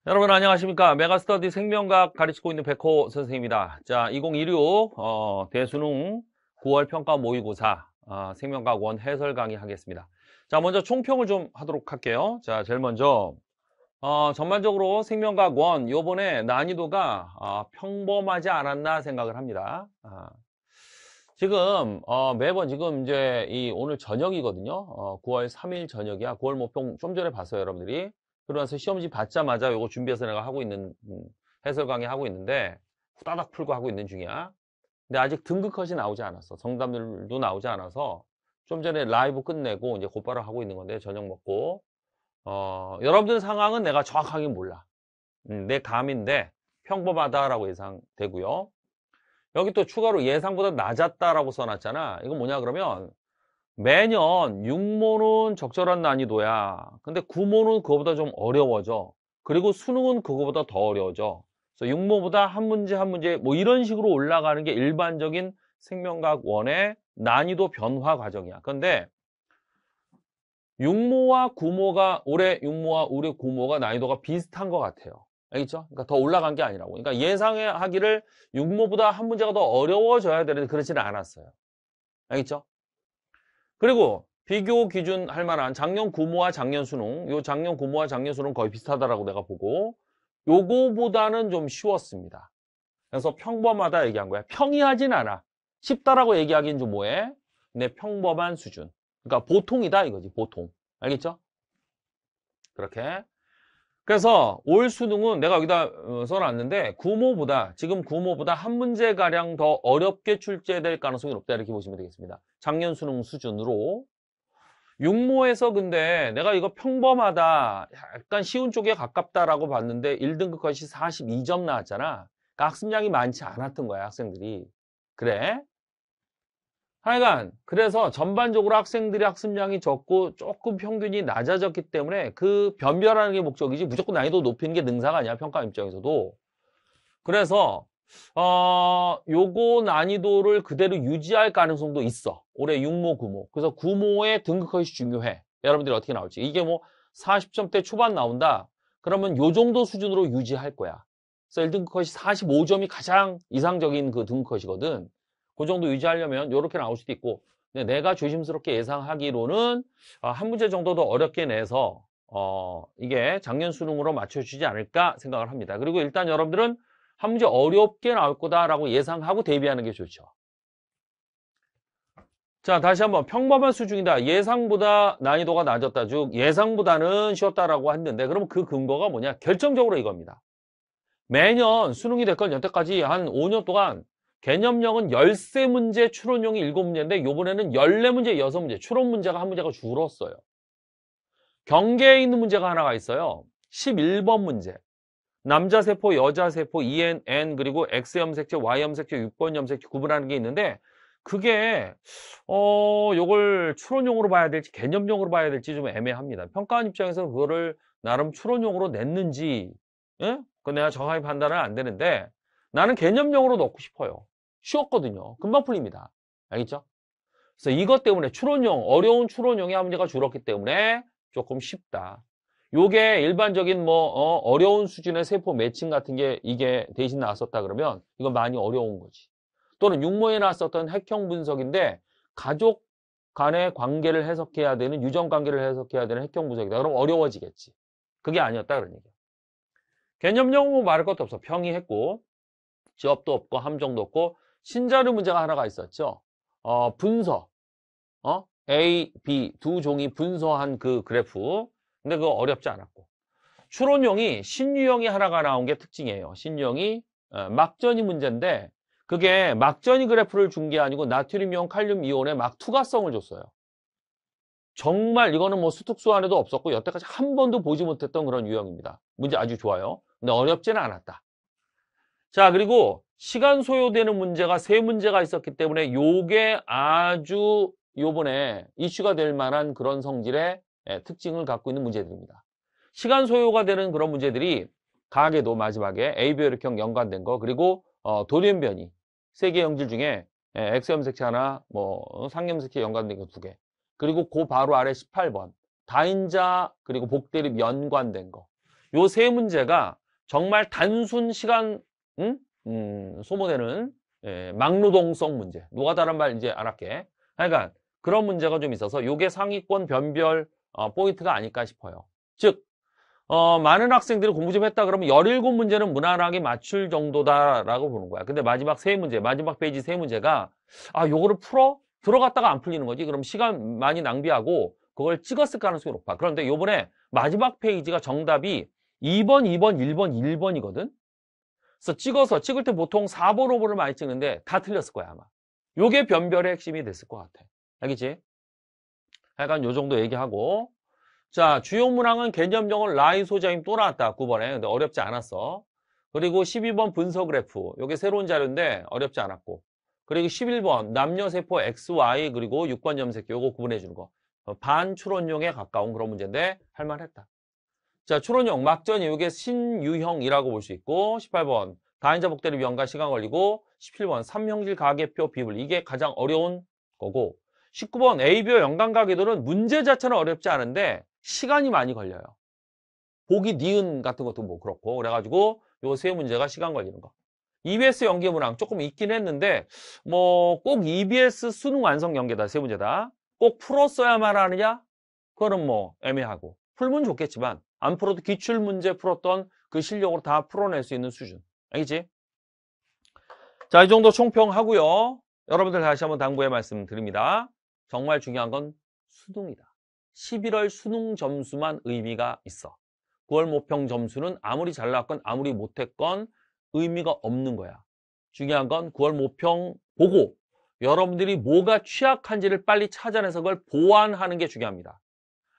여러분 안녕하십니까. 메가스터디 생명과학 가르치고 있는 백호 선생님입니다. 자, 2016 대수능 9월 평가 모의고사 생명과학 원 해설 강의 하겠습니다. 자, 먼저 총평을 좀 하도록 할게요. 자, 제일 먼저 전반적으로 생명과학 원 요번에 난이도가 평범하지 않았나 생각을 합니다. 지금 매번 지금 이제 오늘 저녁이거든요. 9월 3일 저녁이야. 9월 모평 좀 전에 봤어요, 여러분들이. 그러면서 시험지 받자마자 요거 준비해서 내가 하고 있는 해설 강의 하고 있는데 후다닥 풀고 하고 있는 중이야. 근데 아직 등급 컷이 나오지 않았어. 정답들도 나오지 않아서 좀 전에 라이브 끝내고 이제 곧바로 하고 있는 건데 저녁 먹고 여러분들 상황은 내가 정확하게 몰라. 내 감인데 평범하다라고 예상되고요. 여기 또 추가로 예상보다 낮았다라고 써놨잖아. 이건 뭐냐 그러면 매년 6모는 적절한 난이도야. 근데 9모는 그거보다 좀 어려워져. 그리고 수능은 그거보다 더 어려워져. 그래서 6모보다 한 문제 한 문제 뭐 이런 식으로 올라가는 게 일반적인 생명과학 원의 난이도 변화 과정이야. 그런데 6모와 9모가 올해 6모와 올해 9모가 난이도가 비슷한 것 같아요. 알겠죠? 그러니까 더 올라간 게 아니라고. 그러니까 예상하기를 6모보다 한 문제가 더 어려워져야 되는데 그렇지는 않았어요. 알겠죠? 그리고 비교 기준 할 만한 작년 9모와 작년 수능, 요 작년 9모와 작년 수능 거의 비슷하다라고 내가 보고 요거보다는 좀 쉬웠습니다. 그래서 평범하다 얘기한 거야. 평이하진 않아. 쉽다라고 얘기하기엔 좀 뭐해? 근데 평범한 수준. 그러니까 보통이다 이거지, 보통. 알겠죠? 그렇게. 그래서 올 수능은 내가 여기다 써놨는데 지금 9모보다 한 문제가량 더 어렵게 출제될 가능성이 높다 이렇게 보시면 되겠습니다. 작년 수능 수준으로 6모에서 근데 내가 이거 평범하다 약간 쉬운 쪽에 가깝다라고 봤는데 1등급 컷이 42점 나왔잖아. 그러니까 학습량이 많지 않았던 거야 학생들이. 그래? 하여간 그래서 전반적으로 학생들의 학습량이 적고 조금 평균이 낮아졌기 때문에 그 변별하는 게 목적이지 무조건 난이도 높이는 게 능사가 아니야 평가 입장에서도. 그래서 요거 난이도를 그대로 유지할 가능성도 있어. 올해 6모, 9모. 그래서 9모의 등급 컷이 중요해. 여러분들이 어떻게 나올지. 이게 뭐 40점대 초반 나온다. 그러면 요 정도 수준으로 유지할 거야. 그래서 1등급 컷이 45점이 가장 이상적인 그 등급 컷이거든. 그 정도 유지하려면 요렇게 나올 수도 있고. 근데 내가 조심스럽게 예상하기로는 한 문제 정도 더 어렵게 내서 이게 작년 수능으로 맞춰주지 않을까 생각을 합니다. 그리고 일단 여러분들은 한 문제 어렵게 나올 거다라고 예상하고 대비하는 게 좋죠. 자, 다시 한번 평범한 수준이다. 예상보다 난이도가 낮았다. 즉 예상보다는 쉬웠다라고 했는데 그럼 그 근거가 뭐냐? 결정적으로 이겁니다. 매년 수능이 됐건 여태까지 한 5년 동안 개념형은 13문제, 추론형이 7문제인데 요번에는 14문제, 6문제, 추론 문제가 한 문제가 줄었어요. 경계에 있는 문제가 하나가 있어요. 11번 문제. 남자 세포, 여자 세포, EN, N 그리고 X 염색체, Y 염색체, 6번 염색체 구분하는 게 있는데 그게 요걸 추론용으로 봐야 될지 개념용으로 봐야 될지 좀 애매합니다. 평가원 입장에서는 그거를 나름 추론용으로 냈는지 예? 그건 내가 정확히 판단은 안 되는데 나는 개념용으로 넣고 싶어요. 쉬웠거든요. 금방 풀립니다. 알겠죠? 그래서 이것 때문에 어려운 추론용의 한 문제가 줄었기 때문에 조금 쉽다. 요게 일반적인 어려운 수준의 세포 매칭 같은 게 이게 대신 나왔었다 그러면 이건 많이 어려운 거지. 또는 육모에 나왔었던 핵형 분석인데 가족 간의 관계를 해석해야 되는 유전 관계를 해석해야 되는 핵형 분석이다. 그럼 어려워지겠지. 그게 아니었다 그런 얘기야. 개념용은 말할 것도 없어. 평이했고 지업도 없고 함정도 없고 신자료 문제가 하나가 있었죠. 분서. A, B 두 종이 분서한 그 그래프. 근데 그거 어렵지 않았고. 추론용이 신유형이 하나가 나온 게 특징이에요. 신유형이 막전이 문제인데 그게 막전이 그래프를 준 게 아니고 나트륨이온, 칼륨 이온의 막 투과성을 줬어요. 정말 이거는 뭐 수특수 안에도 없었고 여태까지 한 번도 보지 못했던 그런 유형입니다. 문제 아주 좋아요. 근데 어렵지는 않았다. 자, 그리고 시간 소요되는 문제가 세 문제가 있었기 때문에 요게 아주 요번에 이슈가 될 만한 그런 성질의 특징을 갖고 있는 문제들입니다. 시간 소요가 되는 그런 문제들이 가계도 마지막에 AB혈액형 연관된 거 그리고 돌연변이 세 개 형질 중에 X염색체 하나 상염색체 연관된 거 두 개 그리고 그 바로 아래 18번 다인자 그리고 복대립 연관된 거 요 세 문제가 정말 단순 시간 소모되는 막노동성 문제. 노가다란 말 이제 안 할게. 그러니까 그런 문제가 좀 있어서 요게 상위권 변별 포인트가 아닐까 싶어요. 즉 많은 학생들이 공부 좀 했다 그러면 17문제는 무난하게 맞출 정도다라고 보는 거야. 근데 마지막 세 문제, 마지막 페이지 세 문제가 요거를 풀어? 들어갔다가 안 풀리는 거지. 그럼 시간 많이 낭비하고 그걸 찍었을 가능성이 높아. 그런데 요번에 마지막 페이지가 정답이 2번, 2번, 1번, 1번이거든. 그래서 찍을 때 보통 4번, 5번을 많이 찍는데 다 틀렸을 거야, 아마. 요게 변별의 핵심이 됐을 것 같아. 알겠지? 약간 요 정도 얘기하고. 자, 주요 문항은 개념정은 라이 소자임 또 나왔다. 9번에. 근데 어렵지 않았어. 그리고 12번 분석 그래프. 요게 새로운 자료인데 어렵지 않았고. 그리고 11번 남녀세포 XY 그리고 6번 염색기. 요거 구분해 주는 거. 반추론용에 가까운 그런 문제인데 할만했다. 자, 추론용 막전이 요게 신유형이라고 볼 수 있고 18번 다인자 복대를 위험과 시간 걸리고 17번 삼형질 가계표 비불. 이게 가장 어려운 거고 19번 ABO 연관가계도는 문제 자체는 어렵지 않은데 시간이 많이 걸려요. 보기 니은 같은 것도 뭐 그렇고 그래가지고 요 세 문제가 시간 걸리는 거. EBS 연계 문항 조금 있긴 했는데 뭐 꼭 EBS 수능 완성 연계다 세 문제다. 꼭 풀었어야만 하느냐? 그거는 뭐 애매하고 풀면 좋겠지만 안 풀어도 기출문제 풀었던 그 실력으로 다 풀어낼 수 있는 수준. 알겠지? 자, 이 정도 총평하고요. 여러분들 다시 한번 당부의 말씀 드립니다. 정말 중요한 건 수능이다. 11월 수능 점수만 의미가 있어. 9월 모평 점수는 아무리 잘 나왔건 아무리 못했건 의미가 없는 거야. 중요한 건 9월 모평 보고 여러분들이 뭐가 취약한지를 빨리 찾아내서 그걸 보완하는 게 중요합니다.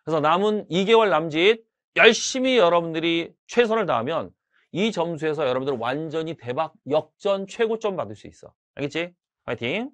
그래서 남은 2개월 남짓 열심히 여러분들이 최선을 다하면 이 점수에서 여러분들 완전히 대박 역전 최고점 받을 수 있어. 알겠지? 파이팅!